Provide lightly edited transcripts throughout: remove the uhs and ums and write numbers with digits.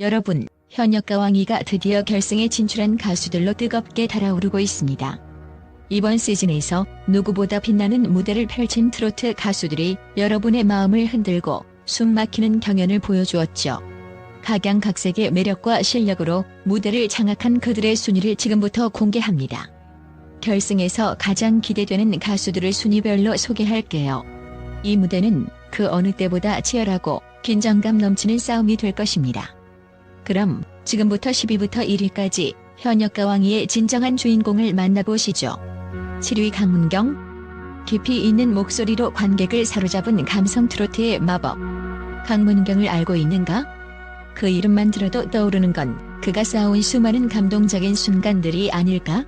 여러분, 현역과 왕이가 드디어 결승에 진출한 가수들로 뜨겁게 달아오르고 있습니다. 이번 시즌에서 누구보다 빛나는 무대를 펼친 트로트 가수들이 여러분의 마음을 흔들고 숨막히는 경연을 보여주었죠. 각양각색의 매력과 실력으로 무대를 장악한 그들의 순위를 지금부터 공개합니다. 결승에서 가장 기대되는 가수들을 순위별로 소개할게요. 이 무대는 그 어느 때보다 치열하고 긴장감 넘치는 싸움이 될 것입니다. 그럼 지금부터 10위부터 1위까지 현역과 왕이의 진정한 주인공을 만나보시죠. 7위 강문경. 깊이 있는 목소리로 관객을 사로잡은 감성 트로트의 마법. 강문경을 알고 있는가? 그 이름만 들어도 떠오르는 건 그가 쌓아온 수많은 감동적인 순간들이 아닐까?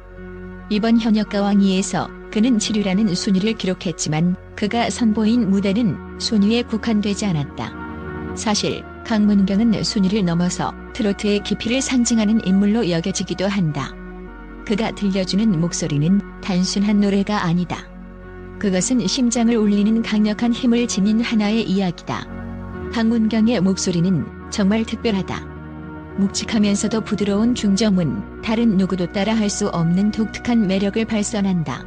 이번 현역과 왕이에서 그는 7위라는 순위를 기록했지만 그가 선보인 무대는 순위에 국한되지 않았다. 사실 강문경은 순위를 넘어서 트로트의 깊이를 상징하는 인물로 여겨지기도 한다. 그가 들려주는 목소리는 단순한 노래가 아니다. 그것은 심장을 울리는 강력한 힘을 지닌 하나의 이야기다. 강문경의 목소리는 정말 특별하다. 묵직하면서도 부드러운 중저음은 다른 누구도 따라할 수 없는 독특한 매력을 발산한다.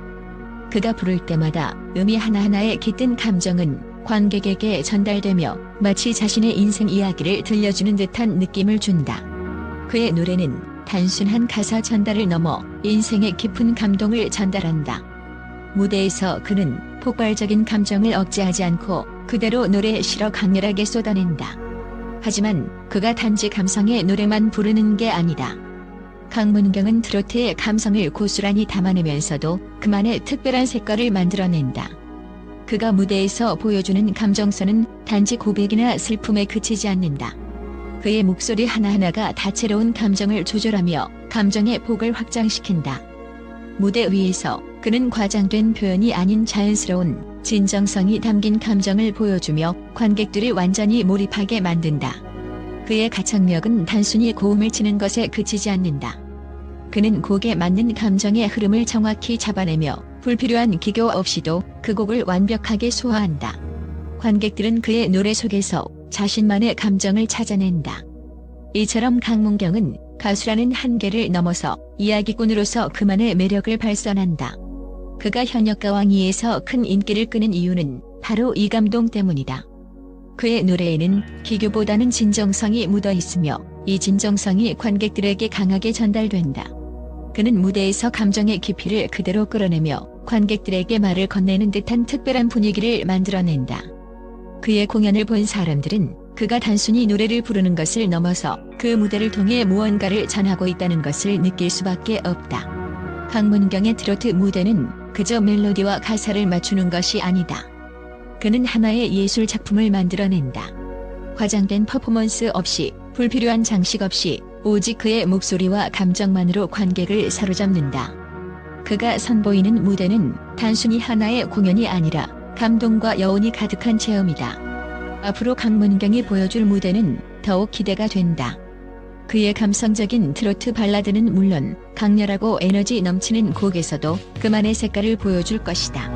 그가 부를 때마다 음이 하나하나의 깃든 감정은 관객에게 전달되며 마치 자신의 인생 이야기를 들려주는 듯한 느낌을 준다. 그의 노래는 단순한 가사 전달을 넘어 인생의 깊은 감동을 전달한다. 무대에서 그는 폭발적인 감정을 억제하지 않고 그대로 노래에 실어 강렬하게 쏟아낸다. 하지만 그가 단지 감성의 노래만 부르는 게 아니다. 강문경은 트로트의 감성을 고스란히 담아내면서도 그만의 특별한 색깔을 만들어낸다. 그가 무대에서 보여주는 감정선은 단지 고백이나 슬픔에 그치지 않는다. 그의 목소리 하나하나가 다채로운 감정을 조절하며 감정의 폭을 확장시킨다. 무대 위에서 그는 과장된 표현이 아닌 자연스러운 진정성이 담긴 감정을 보여주며 관객들을 완전히 몰입하게 만든다. 그의 가창력은 단순히 고음을 치는 것에 그치지 않는다. 그는 곡에 맞는 감정의 흐름을 정확히 잡아내며 불필요한 기교 없이도 그 곡을 완벽하게 소화한다. 관객들은 그의 노래 속에서 자신만의 감정을 찾아낸다. 이처럼 강문경은 가수라는 한계를 넘어서 이야기꾼으로서 그만의 매력을 발산한다. 그가 현역과 왕이에서 큰 인기를 끄는 이유는 바로 이 감동 때문이다. 그의 노래에는 기교보다는 진정성이 묻어 있으며 이 진정성이 관객들에게 강하게 전달된다. 그는 무대에서 감정의 깊이를 그대로 끌어내며 관객들에게 말을 건네는 듯한 특별한 분위기를 만들어낸다. 그의 공연을 본 사람들은 그가 단순히 노래를 부르는 것을 넘어서 그 무대를 통해 무언가를 전하고 있다는 것을 느낄 수밖에 없다. 강문경의 트로트 무대는 그저 멜로디와 가사를 맞추는 것이 아니다. 그는 하나의 예술 작품을 만들어낸다. 과장된 퍼포먼스 없이, 불필요한 장식 없이 오직 그의 목소리와 감정만으로 관객을 사로잡는다. 그가 선보이는 무대는 단순히 하나의 공연이 아니라 감동과 여운이 가득한 체험이다. 앞으로 강문경이 보여줄 무대는 더욱 기대가 된다. 그의 감성적인 트로트 발라드는 물론 강렬하고 에너지 넘치는 곡에서도 그만의 색깔을 보여줄 것이다.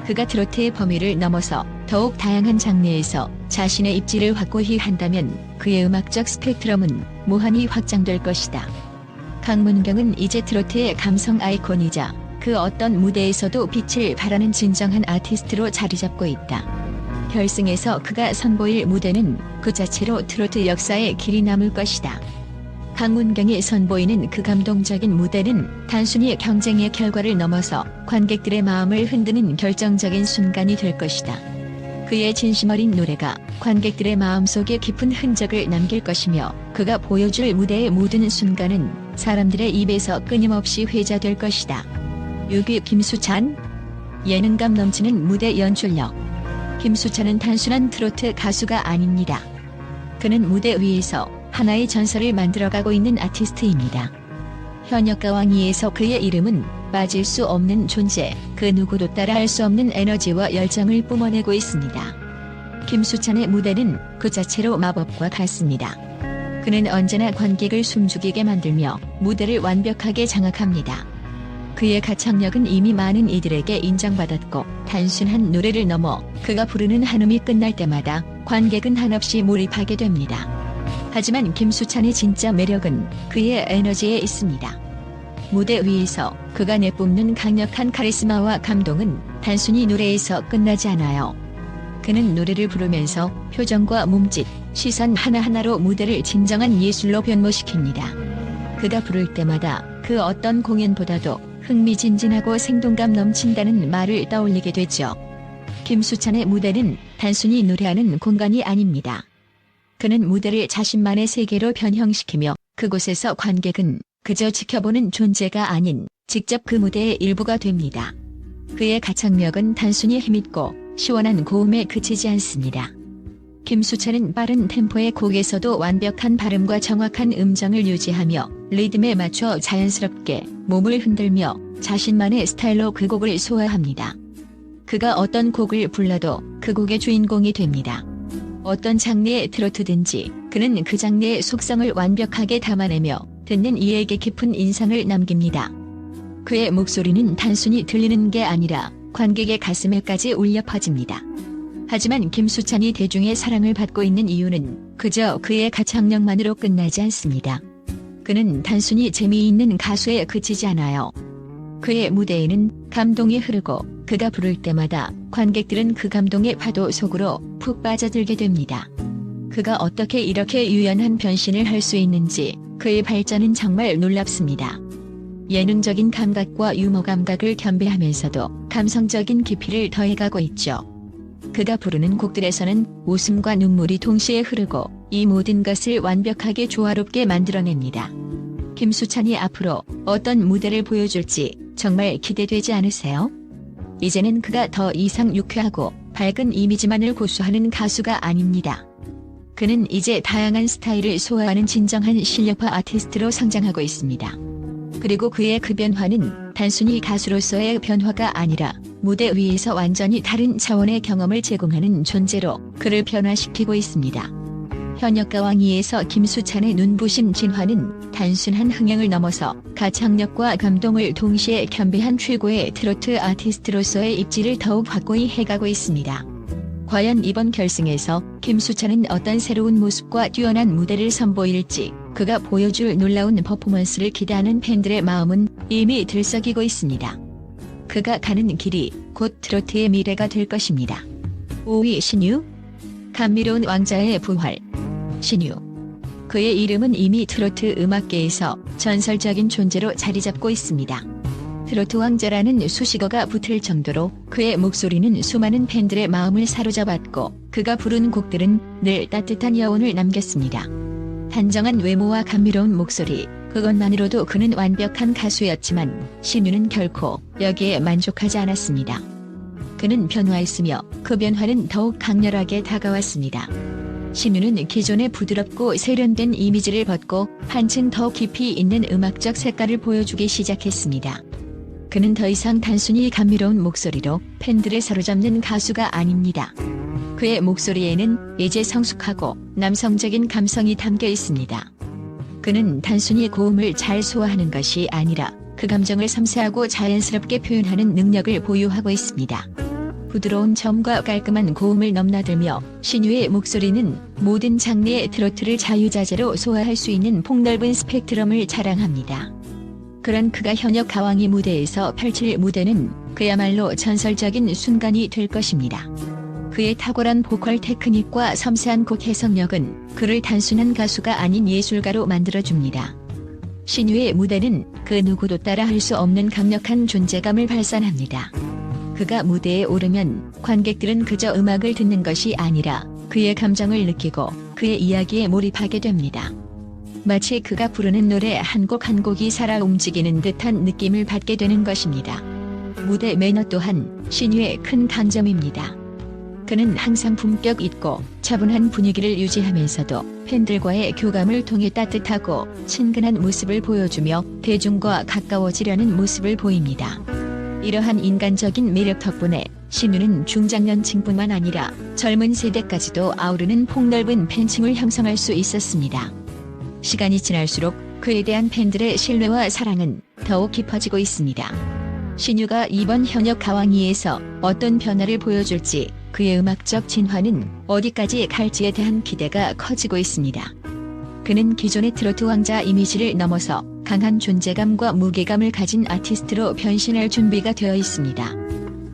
그가 트로트의 범위를 넘어서 더욱 다양한 장르에서 자신의 입지를 확고히 한다면 그의 음악적 스펙트럼은 무한히 확장될 것이다. 강문경은 이제 트로트의 감성 아이콘이자 그 어떤 무대에서도 빛을 발하는 진정한 아티스트로 자리잡고 있다. 결승에서 그가 선보일 무대는 그 자체로 트로트 역사에 길이 남을 것이다. 강문경이 선보이는 그 감동적인 무대는 단순히 경쟁의 결과를 넘어서 관객들의 마음을 흔드는 결정적인 순간이 될 것이다. 그의 진심 어린 노래가 관객들의 마음속에 깊은 흔적을 남길 것이며 그가 보여줄 무대의 모든 순간은 사람들의 입에서 끊임없이 회자될 것이다. 6위 김수찬. 예능감 넘치는 무대 연출력. 김수찬은 단순한 트로트 가수가 아닙니다. 그는 무대 위에서 하나의 전설을 만들어가고 있는 아티스트입니다. 현역과 왕이에서 그의 이름은 빠질 수 없는 존재, 그 누구도 따라할 수 없는 에너지와 열정을 뿜어내고 있습니다. 김수찬의 무대는 그 자체로 마법과 같습니다. 그는 언제나 관객을 숨죽이게 만들며 무대를 완벽하게 장악합니다. 그의 가창력은 이미 많은 이들에게 인정받았고 단순한 노래를 넘어 그가 부르는 한음이 끝날 때마다 관객은 한없이 몰입하게 됩니다. 하지만 김수찬의 진짜 매력은 그의 에너지에 있습니다. 무대 위에서 그가 내뿜는 강력한 카리스마와 감동은 단순히 노래에서 끝나지 않아요. 그는 노래를 부르면서 표정과 몸짓, 시선 하나하나로 무대를 진정한 예술로 변모시킵니다. 그가 부를 때마다 그 어떤 공연보다도 흥미진진하고 생동감 넘친다는 말을 떠올리게 되죠. 김수찬의 무대는 단순히 노래하는 공간이 아닙니다. 그는 무대를 자신만의 세계로 변형시키며 그곳에서 관객은 그저 지켜보는 존재가 아닌 직접 그 무대의 일부가 됩니다. 그의 가창력은 단순히 힘있고 시원한 고음에 그치지 않습니다. 김수찬은 빠른 템포의 곡에서도 완벽한 발음과 정확한 음정을 유지하며 리듬에 맞춰 자연스럽게 몸을 흔들며 자신만의 스타일로 그 곡을 소화합니다. 그가 어떤 곡을 불러도 그 곡의 주인공이 됩니다. 어떤 장르의 트로트든지 그는 그 장르의 속성을 완벽하게 담아내며 듣는 이에게 깊은 인상을 남깁니다. 그의 목소리는 단순히 들리는 게 아니라 관객의 가슴에까지 울려 퍼집니다. 하지만 김수찬이 대중의 사랑을 받고 있는 이유는 그저 그의 가창력만으로 끝나지 않습니다. 그는 단순히 재미있는 가수에 그치지 않아요. 그의 무대에는 감동이 흐르고 그가 부를 때마다 관객들은 그 감동의 파도 속으로 푹 빠져들게 됩니다. 그가 어떻게 이렇게 유연한 변신을 할 수 있는지 그의 발전은 정말 놀랍습니다. 예능적인 감각과 유머 감각을 겸비하면서도 감성적인 깊이를 더해가고 있죠. 그가 부르는 곡들에서는 웃음과 눈물이 동시에 흐르고 이 모든 것을 완벽하게 조화롭게 만들어냅니다. 김수찬이 앞으로 어떤 무대를 보여줄지 정말 기대되지 않으세요? 이제는 그가 더 이상 유쾌하고 밝은 이미지만을 고수하는 가수가 아닙니다. 그는 이제 다양한 스타일을 소화하는 진정한 실력파 아티스트로 성장하고 있습니다. 그리고 그의 그 변화는 단순히 가수로서의 변화가 아니라 무대 위에서 완전히 다른 차원의 경험을 제공하는 존재로 그를 변화시키고 있습니다. 현역가왕이에서 김수찬의 눈부신 진화는 단순한 흥행을 넘어서 가창력과 감동을 동시에 겸비한 최고의 트로트 아티스트로서의 입지를 더욱 확고히 해가고 있습니다. 과연 이번 결승에서 김수찬은 어떤 새로운 모습과 뛰어난 무대를 선보일지 그가 보여줄 놀라운 퍼포먼스를 기대하는 팬들의 마음은 이미 들썩이고 있습니다. 그가 가는 길이 곧 트로트의 미래가 될 것입니다. 5위 신유. 감미로운 왕자의 부활. 신유. 그의 이름은 이미 트로트 음악계에서 전설적인 존재로 자리잡고 있습니다. 트로트 왕자라는 수식어가 붙을 정도로 그의 목소리는 수많은 팬들의 마음을 사로잡았고 그가 부른 곡들은 늘 따뜻한 여운을 남겼습니다. 단정한 외모와 감미로운 목소리, 그것만으로도 그는 완벽한 가수였지만 신유는 결코 여기에 만족하지 않았습니다. 그는 변화했으며 그 변화는 더욱 강렬하게 다가왔습니다. 신유는 기존의 부드럽고 세련된 이미지를 벗고 한층 더 깊이 있는 음악적 색깔을 보여주기 시작했습니다. 그는 더 이상 단순히 감미로운 목소리로 팬들을 사로잡는 가수가 아닙니다. 그의 목소리에는 이제 성숙하고 남성적인 감성이 담겨 있습니다. 그는 단순히 고음을 잘 소화하는 것이 아니라 그 감정을 섬세하고 자연스럽게 표현하는 능력을 보유하고 있습니다. 부드러운 저음과 깔끔한 고음을 넘나들며 신유의 목소리는 모든 장르의 트로트를 자유자재로 소화할 수 있는 폭넓은 스펙트럼을 자랑합니다. 그런 그가 현역 가왕이 무대에서 펼칠 무대는 그야말로 전설적인 순간이 될 것입니다. 그의 탁월한 보컬 테크닉과 섬세한 곡 해석력은 그를 단순한 가수가 아닌 예술가로 만들어줍니다. 신유의 무대는 그 누구도 따라할 수 없는 강력한 존재감을 발산합니다. 그가 무대에 오르면 관객들은 그저 음악을 듣는 것이 아니라 그의 감정을 느끼고 그의 이야기에 몰입하게 됩니다. 마치 그가 부르는 노래 한 곡 한 곡이 살아 움직이는 듯한 느낌을 받게 되는 것입니다. 무대 매너 또한 신유의 큰 강점입니다. 그는 항상 품격 있고 차분한 분위기를 유지하면서도 팬들과의 교감을 통해 따뜻하고 친근한 모습을 보여주며 대중과 가까워지려는 모습을 보입니다. 이러한 인간적인 매력 덕분에 신유는 중장년층뿐만 아니라 젊은 세대까지도 아우르는 폭넓은 팬층을 형성할 수 있었습니다. 시간이 지날수록 그에 대한 팬들의 신뢰와 사랑은 더욱 깊어지고 있습니다. 신유가 이번 현역 가왕이에서 어떤 변화를 보여줄지 그의 음악적 진화는 어디까지 갈지에 대한 기대가 커지고 있습니다. 그는 기존의 트로트 왕자 이미지를 넘어서 강한 존재감과 무게감을 가진 아티스트로 변신할 준비가 되어 있습니다.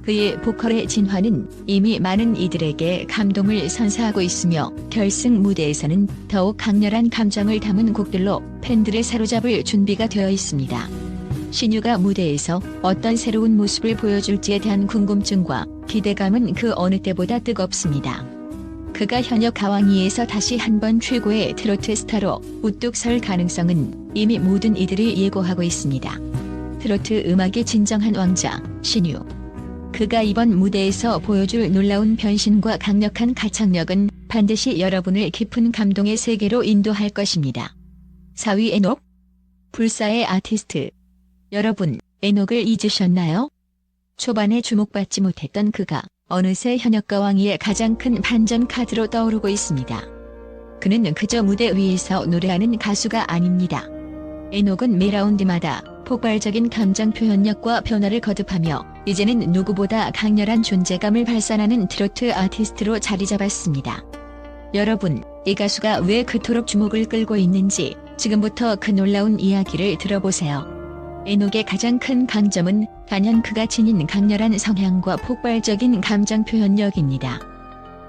그의 보컬의 진화는 이미 많은 이들에게 감동을 선사하고 있으며 결승 무대에서는 더욱 강렬한 감정을 담은 곡들로 팬들을 사로잡을 준비가 되어 있습니다. 신유가 무대에서 어떤 새로운 모습을 보여줄지에 대한 궁금증과 기대감은 그 어느 때보다 뜨겁습니다. 그가 현역 가왕이에서 다시 한번 최고의 트로트 스타로 우뚝 설 가능성은 이미 모든 이들이 예고하고 있습니다. 트로트 음악의 진정한 왕자, 신유. 그가 이번 무대에서 보여줄 놀라운 변신과 강력한 가창력은 반드시 여러분을 깊은 감동의 세계로 인도할 것입니다. 4위 에녹. 불사의 아티스트. 여러분, 에녹을 잊으셨나요? 초반에 주목받지 못했던 그가 어느새 현역 가왕이의 가장 큰 반전 카드로 떠오르고 있습니다. 그는 그저 무대 위에서 노래하는 가수가 아닙니다. 에녹은 매 라운드마다 폭발적인 감정 표현력과 변화를 거듭하며 이제는 누구보다 강렬한 존재감을 발산하는 트로트 아티스트로 자리 잡았습니다. 여러분, 이 가수가 왜 그토록 주목을 끌고 있는지 지금부터 그 놀라운 이야기를 들어보세요. 에녹의 가장 큰 강점은 단연 그가 지닌 강렬한 성향과 폭발적인 감정 표현력입니다.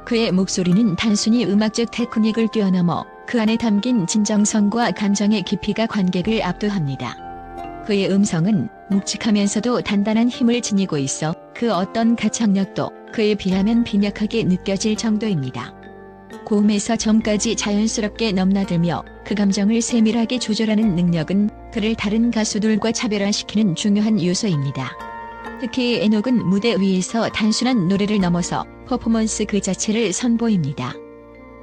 그의 목소리는 단순히 음악적 테크닉을 뛰어넘어 그 안에 담긴 진정성과 감정의 깊이가 관객을 압도합니다. 그의 음성은 묵직하면서도 단단한 힘을 지니고 있어 그 어떤 가창력도 그에 비하면 빈약하게 느껴질 정도입니다. 고음에서 저음까지 자연스럽게 넘나들며 그 감정을 세밀하게 조절하는 능력은 그를 다른 가수들과 차별화시키는 중요한 요소입니다. 특히 에녹은 무대 위에서 단순한 노래를 넘어서 퍼포먼스 그 자체를 선보입니다.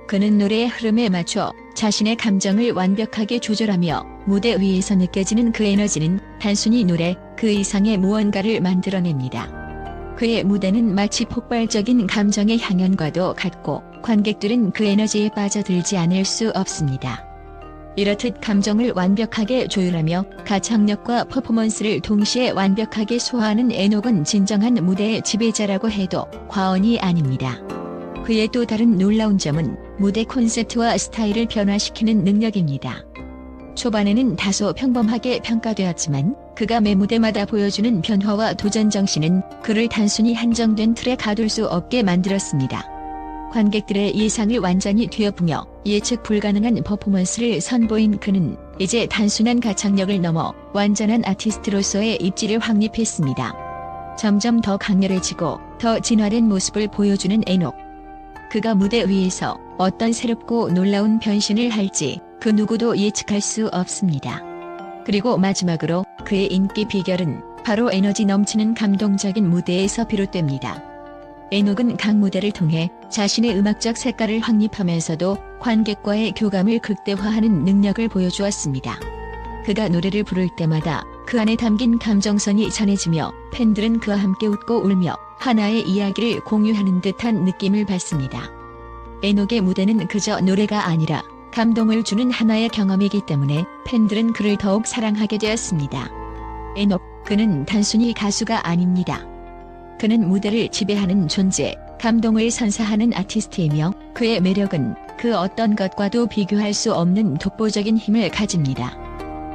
그는 노래의 흐름에 맞춰 자신의 감정을 완벽하게 조절하며 무대 위에서 느껴지는 그 에너지는 단순히 노래 그 이상의 무언가를 만들어냅니다. 그의 무대는 마치 폭발적인 감정의 향연과도 같고 관객들은 그 에너지에 빠져들지 않을 수 없습니다. 이렇듯 감정을 완벽하게 조율하며 가창력과 퍼포먼스를 동시에 완벽하게 소화하는 에녹은 진정한 무대의 지배자라고 해도 과언이 아닙니다. 그의 또 다른 놀라운 점은 무대 콘셉트와 스타일을 변화시키는 능력입니다. 초반에는 다소 평범하게 평가되었지만 그가 매 무대마다 보여주는 변화와 도전 정신은 그를 단순히 한정된 틀에 가둘 수 없게 만들었습니다. 관객들의 예상을 완전히 뒤엎으며 예측 불가능한 퍼포먼스를 선보인 그는 이제 단순한 가창력을 넘어 완전한 아티스트로서의 입지를 확립했습니다. 점점 더 강렬해지고 더 진화된 모습을 보여주는 에녹. 그가 무대 위에서 어떤 새롭고 놀라운 변신을 할지 그 누구도 예측할 수 없습니다. 그리고 마지막으로 그의 인기 비결은 바로 에너지 넘치는 감동적인 무대에서 비롯됩니다. 에녹은 각 무대를 통해 자신의 음악적 색깔을 확립하면서도 관객과의 교감을 극대화하는 능력을 보여주었습니다. 그가 노래를 부를 때마다 그 안에 담긴 감정선이 전해지며 팬들은 그와 함께 웃고 울며 하나의 이야기를 공유하는 듯한 느낌을 받습니다. 에녹의 무대는 그저 노래가 아니라 감동을 주는 하나의 경험이기 때문에 팬들은 그를 더욱 사랑하게 되었습니다. 에녹, 그는 단순히 가수가 아닙니다. 그는 무대를 지배하는 존재, 감동을 선사하는 아티스트이며 그의 매력은 그 어떤 것과도 비교할 수 없는 독보적인 힘을 가집니다.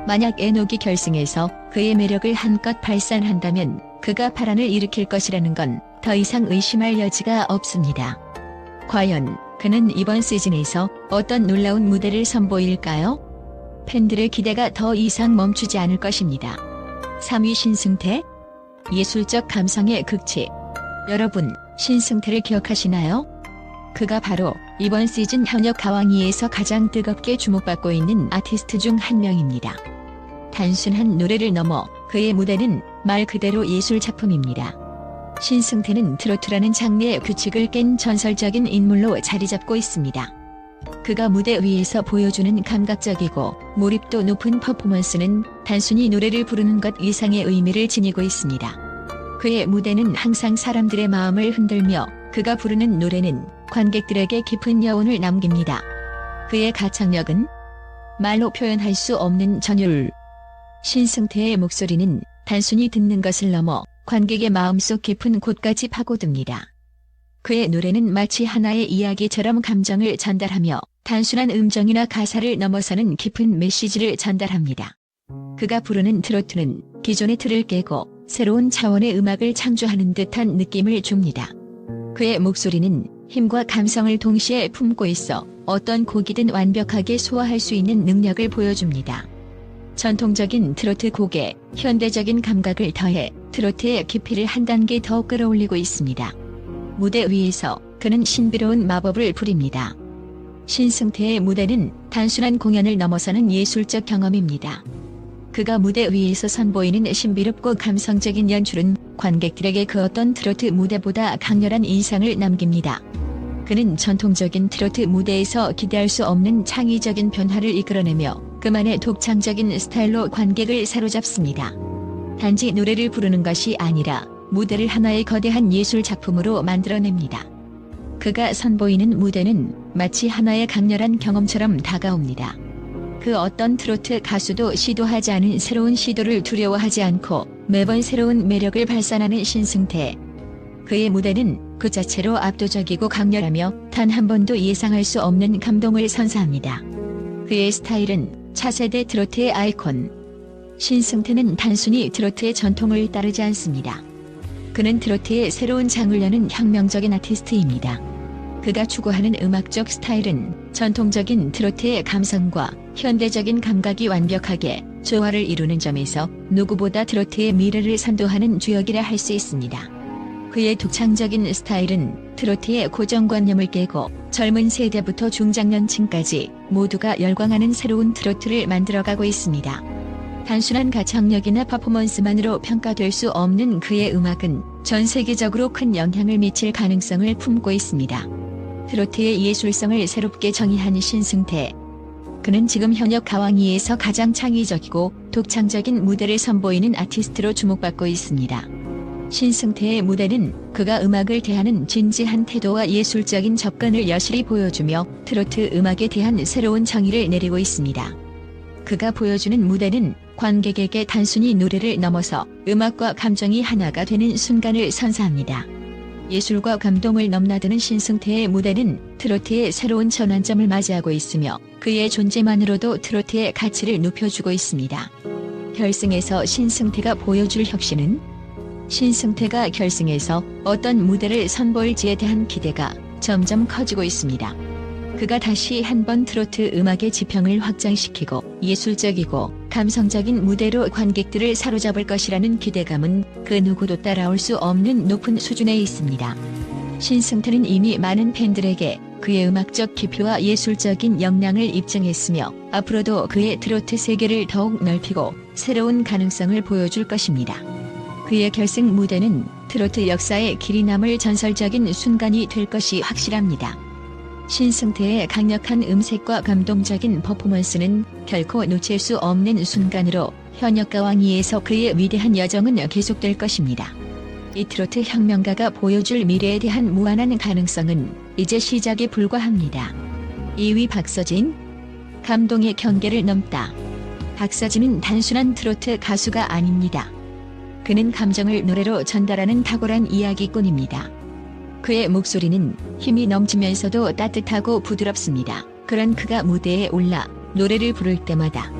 만약 에녹이 결승에서 그의 매력을 한껏 발산한다면 그가 파란을 일으킬 것이라는 건 더 이상 의심할 여지가 없습니다. 과연 그는 이번 시즌에서 어떤 놀라운 무대를 선보일까요? 팬들의 기대가 더 이상 멈추지 않을 것입니다. 3위 신승태. 예술적 감성의 극치. 여러분, 신승태를 기억하시나요? 그가 바로 이번 시즌 현역 가왕이에서 가장 뜨겁게 주목받고 있는 아티스트 중 한 명입니다. 단순한 노래를 넘어 그의 무대는 말 그대로 예술 작품입니다. 신승태는 트로트라는 장르의 규칙을 깬 전설적인 인물로 자리 잡고 있습니다. 그가 무대 위에서 보여주는 감각적이고 몰입도 높은 퍼포먼스는 단순히 노래를 부르는 것 이상의 의미를 지니고 있습니다. 그의 무대는 항상 사람들의 마음을 흔들며 그가 부르는 노래는 관객들에게 깊은 여운을 남깁니다. 그의 가창력은 말로 표현할 수 없는 전율. 신승태의 목소리는 단순히 듣는 것을 넘어 관객의 마음속 깊은 곳까지 파고듭니다. 그의 노래는 마치 하나의 이야기처럼 감정을 전달하며 단순한 음정이나 가사를 넘어서는 깊은 메시지를 전달합니다. 그가 부르는 트로트는 기존의 틀을 깨고 새로운 차원의 음악을 창조하는 듯한 느낌을 줍니다. 그의 목소리는 힘과 감성을 동시에 품고 있어 어떤 곡이든 완벽하게 소화할 수 있는 능력을 보여줍니다. 전통적인 트로트 곡에 현대적인 감각을 더해 트로트의 깊이를 한 단계 더 끌어올리고 있습니다. 무대 위에서 그는 신비로운 마법을 부립니다. 신승태의 무대는 단순한 공연을 넘어서는 예술적 경험입니다. 그가 무대 위에서 선보이는 신비롭고 감성적인 연출은 관객들에게 그 어떤 트로트 무대보다 강렬한 인상을 남깁니다. 그는 전통적인 트로트 무대에서 기대할 수 없는 창의적인 변화를 이끌어내며 그만의 독창적인 스타일로 관객을 사로잡습니다. 단지 노래를 부르는 것이 아니라 무대를 하나의 거대한 예술 작품으로 만들어냅니다. 그가 선보이는 무대는 마치 하나의 강렬한 경험처럼 다가옵니다. 그 어떤 트로트 가수도 시도하지 않은 새로운 시도를 두려워하지 않고 매번 새로운 매력을 발산하는 신승태. 그의 무대는 그 자체로 압도적이고 강렬하며 단 한 번도 예상할 수 없는 감동을 선사합니다. 그의 스타일은 차세대 트로트의 아이콘. 신승태는 단순히 트로트의 전통을 따르지 않습니다. 그는 트로트의 새로운 장을 여는 혁명적인 아티스트입니다. 그가 추구하는 음악적 스타일은 전통적인 트로트의 감성과 현대적인 감각이 완벽하게 조화를 이루는 점에서 누구보다 트로트의 미래를 선도하는 주역이라 할 수 있습니다. 그의 독창적인 스타일은 트로트의 고정관념을 깨고 젊은 세대부터 중장년층까지 모두가 열광하는 새로운 트로트를 만들어가고 있습니다. 단순한 가창력이나 퍼포먼스만으로 평가될 수 없는 그의 음악은 전 세계적으로 큰 영향을 미칠 가능성을 품고 있습니다. 트로트의 예술성을 새롭게 정의한 신승태. 그는 지금 현역 가왕이에서 가장 창의적이고 독창적인 무대를 선보이는 아티스트로 주목받고 있습니다. 신승태의 무대는 그가 음악을 대하는 진지한 태도와 예술적인 접근을 여실히 보여주며 트로트 음악에 대한 새로운 정의를 내리고 있습니다. 그가 보여주는 무대는 관객에게 단순히 노래를 넘어서 음악과 감정이 하나가 되는 순간을 선사합니다. 예술과 감동을 넘나드는 신승태의 무대는 트로트의 새로운 전환점을 맞이하고 있으며 그의 존재만으로도 트로트의 가치를 높여주고 있습니다. 결승에서 신승태가 보여줄 혁신은? 신승태가 결승에서 어떤 무대를 선보일지에 대한 기대가 점점 커지고 있습니다. 그가 다시 한번 트로트 음악의 지평을 확장시키고 예술적이고 감성적인 무대로 관객들을 사로잡을 것이라는 기대감은 그 누구도 따라올 수 없는 높은 수준에 있습니다. 신승태는 이미 많은 팬들에게 그의 음악적 깊이와 예술적인 역량을 입증했으며 앞으로도 그의 트로트 세계를 더욱 넓히고 새로운 가능성을 보여줄 것입니다. 그의 결승 무대는 트로트 역사에 길이 남을 전설적인 순간이 될 것이 확실합니다. 신승태의 강력한 음색과 감동적인 퍼포먼스는 결코 놓칠 수 없는 순간으로 현역 가왕이에서 그의 위대한 여정은 계속될 것입니다. 이 트로트 혁명가가 보여줄 미래에 대한 무한한 가능성은 이제 시작에 불과합니다. 2위 박서진. 감동의 경계를 넘다. 박서진은 단순한 트로트 가수가 아닙니다. 그는 감정을 노래로 전달하는 탁월한 이야기꾼입니다. 그의 목소리는 힘이 넘치면서도 따뜻하고 부드럽습니다. 그런 그가 무대에 올라 노래를 부를 때마다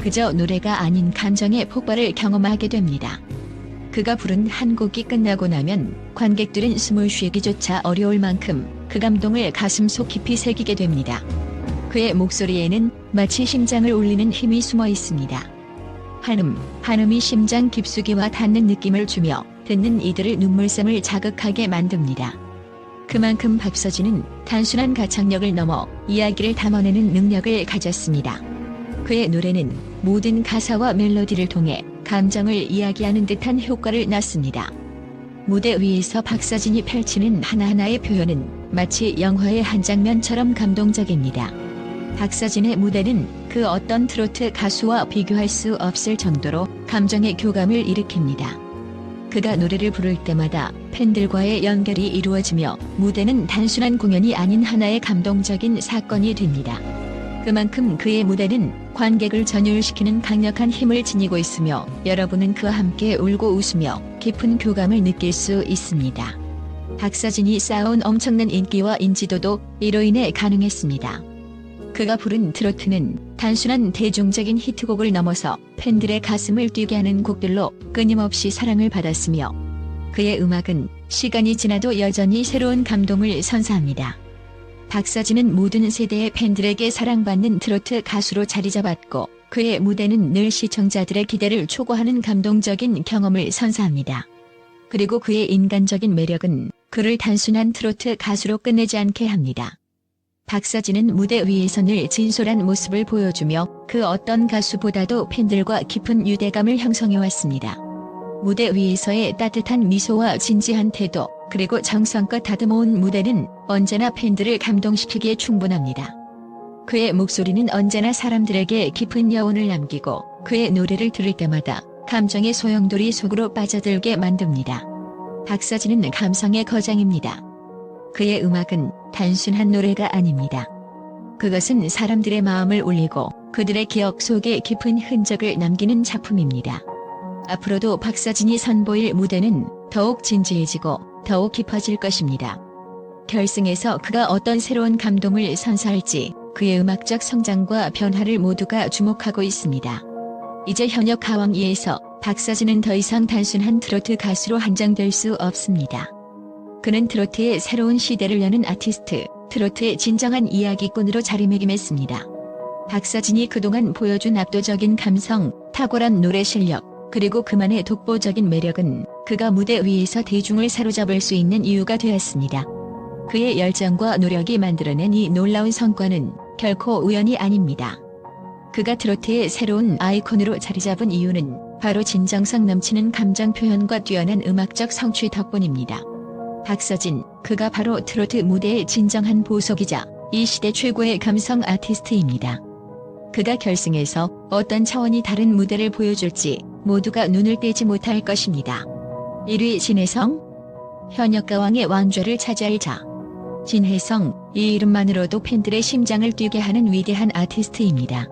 그저 노래가 아닌 감정의 폭발을 경험하게 됩니다. 그가 부른 한 곡이 끝나고 나면 관객들은 숨을 쉬기조차 어려울 만큼 그 감동을 가슴속 깊이 새기게 됩니다. 그의 목소리에는 마치 심장을 울리는 힘이 숨어 있습니다. 한음이 심장 깊숙이와 닿는 느낌을 주며 듣는 이들을 눈물샘을 자극하게 만듭니다. 그만큼 박서진은 단순한 가창력을 넘어 이야기를 담아내는 능력을 가졌습니다. 그의 노래는 모든 가사와 멜로디를 통해 감정을 이야기하는 듯한 효과를 낳습니다. 무대 위에서 박서진이 펼치는 하나하나의 표현은 마치 영화의 한 장면처럼 감동적입니다. 박서진의 무대는 그 어떤 트로트 가수와 비교할 수 없을 정도로 감정의 교감을 일으킵니다. 그가 노래를 부를 때마다 팬들과의 연결이 이루어지며 무대는 단순한 공연이 아닌 하나의 감동적인 사건이 됩니다. 그만큼 그의 무대는 관객을 전율시키는 강력한 힘을 지니고 있으며 여러분은 그와 함께 울고 웃으며 깊은 교감을 느낄 수 있습니다. 박서진이 쌓아온 엄청난 인기와 인지도도 이로 인해 가능했습니다. 그가 부른 트로트는 단순한 대중적인 히트곡을 넘어서 팬들의 가슴을 뛰게 하는 곡들로 끊임없이 사랑을 받았으며 그의 음악은 시간이 지나도 여전히 새로운 감동을 선사합니다. 박서진은 모든 세대의 팬들에게 사랑받는 트로트 가수로 자리잡았고 그의 무대는 늘 시청자들의 기대를 초과하는 감동적인 경험을 선사합니다. 그리고 그의 인간적인 매력은 그를 단순한 트로트 가수로 끝내지 않게 합니다. 박서진은 무대 위에서 늘 진솔한 모습을 보여주며 그 어떤 가수보다도 팬들과 깊은 유대감을 형성해왔습니다. 무대 위에서의 따뜻한 미소와 진지한 태도, 그리고 정성껏 다듬어온 무대는 언제나 팬들을 감동시키기에 충분합니다. 그의 목소리는 언제나 사람들에게 깊은 여운을 남기고 그의 노래를 들을 때마다 감정의 소용돌이 속으로 빠져들게 만듭니다. 박서진은 감성의 거장입니다. 그의 음악은 단순한 노래가 아닙니다. 그것은 사람들의 마음을 울리고 그들의 기억 속에 깊은 흔적을 남기는 작품입니다. 앞으로도 박서진이 선보일 무대는 더욱 진지해지고 더욱 깊어질 것입니다. 결승에서 그가 어떤 새로운 감동을 선사할지 그의 음악적 성장과 변화를 모두가 주목하고 있습니다. 이제 현역 가왕이에서 박서진은 더 이상 단순한 트로트 가수로 한정될 수 없습니다. 그는 트로트의 새로운 시대를 여는 아티스트, 트로트의 진정한 이야기꾼으로 자리매김했습니다. 박서진이 그동안 보여준 압도적인 감성, 탁월한 노래 실력, 그리고 그만의 독보적인 매력은 그가 무대 위에서 대중을 사로잡을 수 있는 이유가 되었습니다. 그의 열정과 노력이 만들어낸 이 놀라운 성과는 결코 우연이 아닙니다. 그가 트로트의 새로운 아이콘으로 자리잡은 이유는 바로 진정성 넘치는 감정 표현과 뛰어난 음악적 성취 덕분입니다. 박서진, 그가 바로 트로트 무대의 진정한 보석이자 이 시대 최고의 감성 아티스트입니다. 그가 결승에서 어떤 차원이 다른 무대를 보여줄지 모두가 눈을 떼지 못할 것입니다. 1위 진혜성, 현역 가왕의 왕좌를 차지할 자. 진혜성, 이 이름만으로도 팬들의 심장을 뛰게 하는 위대한 아티스트입니다.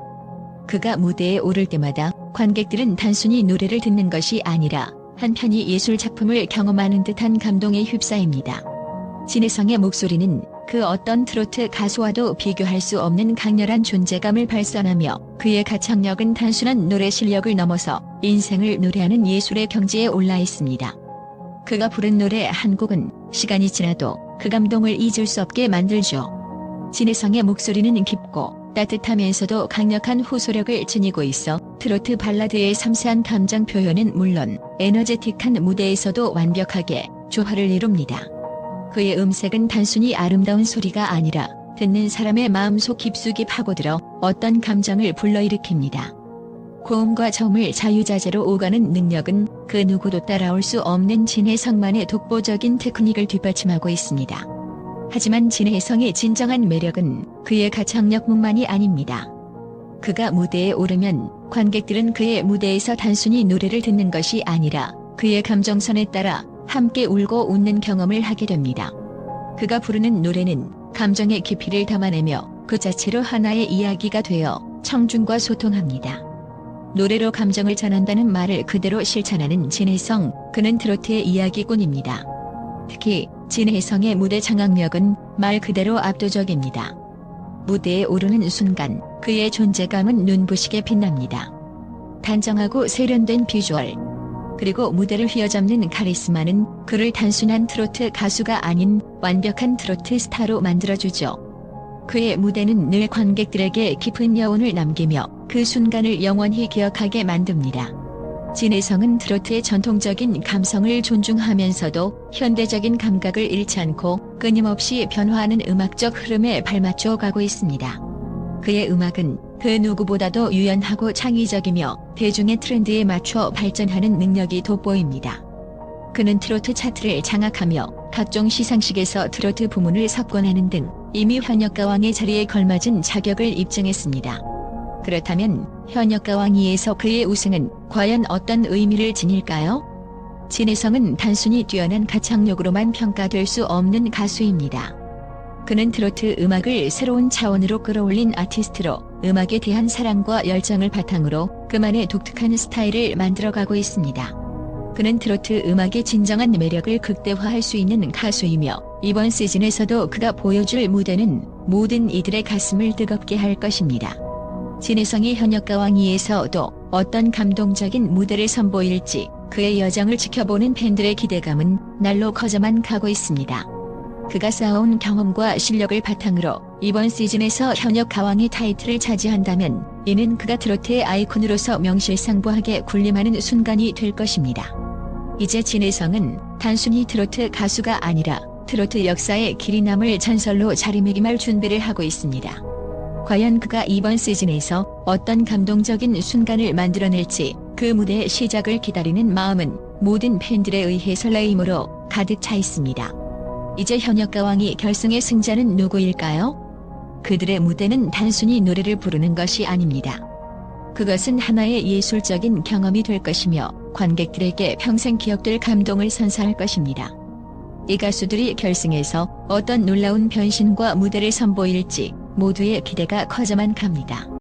그가 무대에 오를 때마다 관객들은 단순히 노래를 듣는 것이 아니라 한편이 예술 작품을 경험하는 듯한 감동에 휩싸입니다. 진혜성의 목소리는 그 어떤 트로트 가수와도 비교할 수 없는 강렬한 존재감을 발산하며 그의 가창력은 단순한 노래 실력을 넘어서 인생을 노래하는 예술의 경지에 올라 있습니다. 그가 부른 노래 한 곡은 시간이 지나도 그 감동을 잊을 수 없게 만들죠. 진혜성의 목소리는 깊고 따뜻하면서도 강력한 호소력을 지니고 있어 트로트 발라드의 섬세한 감정 표현은 물론 에너제틱한 무대에서도 완벽하게 조화를 이룹니다. 그의 음색은 단순히 아름다운 소리가 아니라 듣는 사람의 마음속 깊숙이 파고들어 어떤 감정을 불러일으킵니다. 고음과 저음을 자유자재로 오가는 능력은 그 누구도 따라올 수 없는 진혜성만의 독보적인 테크닉을 뒷받침하고 있습니다. 하지만 진혜성의 진정한 매력은 그의 가창력뿐만이 아닙니다. 그가 무대에 오르면 관객들은 그의 무대에서 단순히 노래를 듣는 것이 아니라 그의 감정선에 따라 함께 울고 웃는 경험을 하게 됩니다. 그가 부르는 노래는 감정의 깊이를 담아내며 그 자체로 하나의 이야기가 되어 청중과 소통합니다. 노래로 감정을 전한다는 말을 그대로 실천하는 진혜성, 그는 트로트의 이야기꾼입니다. 특히 진혜성의 무대 장악력은 말 그대로 압도적입니다. 무대에 오르는 순간 그의 존재감은 눈부시게 빛납니다. 단정하고 세련된 비주얼, 그리고 무대를 휘어잡는 카리스마는 그를 단순한 트로트 가수가 아닌 완벽한 트로트 스타로 만들어주죠. 그의 무대는 늘 관객들에게 깊은 여운을 남기며 그 순간을 영원히 기억하게 만듭니다. 진혜성은 트로트의 전통적인 감성을 존중하면서도 현대적인 감각을 잃지 않고 끊임없이 변화하는 음악적 흐름에 발맞춰 가고 있습니다. 그의 음악은 그 누구보다도 유연하고 창의적이며 대중의 트렌드에 맞춰 발전하는 능력이 돋보입니다. 그는 트로트 차트를 장악하며 각종 시상식에서 트로트 부문을 석권하는 등 이미 현역 가왕의 자리에 걸맞은 자격을 입증했습니다. 그렇다면 현역 가왕이에서 그의 우승은 과연 어떤 의미를 지닐까요? 진혜성은 단순히 뛰어난 가창력으로만 평가될 수 없는 가수입니다. 그는 트로트 음악을 새로운 차원으로 끌어올린 아티스트로 음악에 대한 사랑과 열정을 바탕으로 그만의 독특한 스타일을 만들어가고 있습니다. 그는 트로트 음악의 진정한 매력을 극대화할 수 있는 가수이며 이번 시즌에서도 그가 보여줄 무대는 모든 이들의 가슴을 뜨겁게 할 것입니다. 진혜성이 현역가왕2에서 또 어떤 감동적인 무대를 선보일지 그의 여정을 지켜보는 팬들의 기대감은 날로 커져만 가고 있습니다. 그가 쌓아온 경험과 실력을 바탕으로 이번 시즌에서 현역 가왕의 타이틀을 차지한다면 이는 그가 트로트의 아이콘으로서 명실상부하게 군림하는 순간이 될 것입니다. 이제 진혜성은 단순히 트로트 가수가 아니라 트로트 역사에 길이 남을 전설로 자리매김할 준비를 하고 있습니다. 과연 그가 이번 시즌에서 어떤 감동적인 순간을 만들어낼지 그 무대의 시작을 기다리는 마음은 모든 팬들에 의해 설레임으로 가득 차 있습니다. 이제 현역가왕이 결승의 승자는 누구일까요? 그들의 무대는 단순히 노래를 부르는 것이 아닙니다. 그것은 하나의 예술적인 경험이 될 것이며 관객들에게 평생 기억될 감동을 선사할 것입니다. 이 가수들이 결승에서 어떤 놀라운 변신과 무대를 선보일지 모두의 기대가 커져만 갑니다.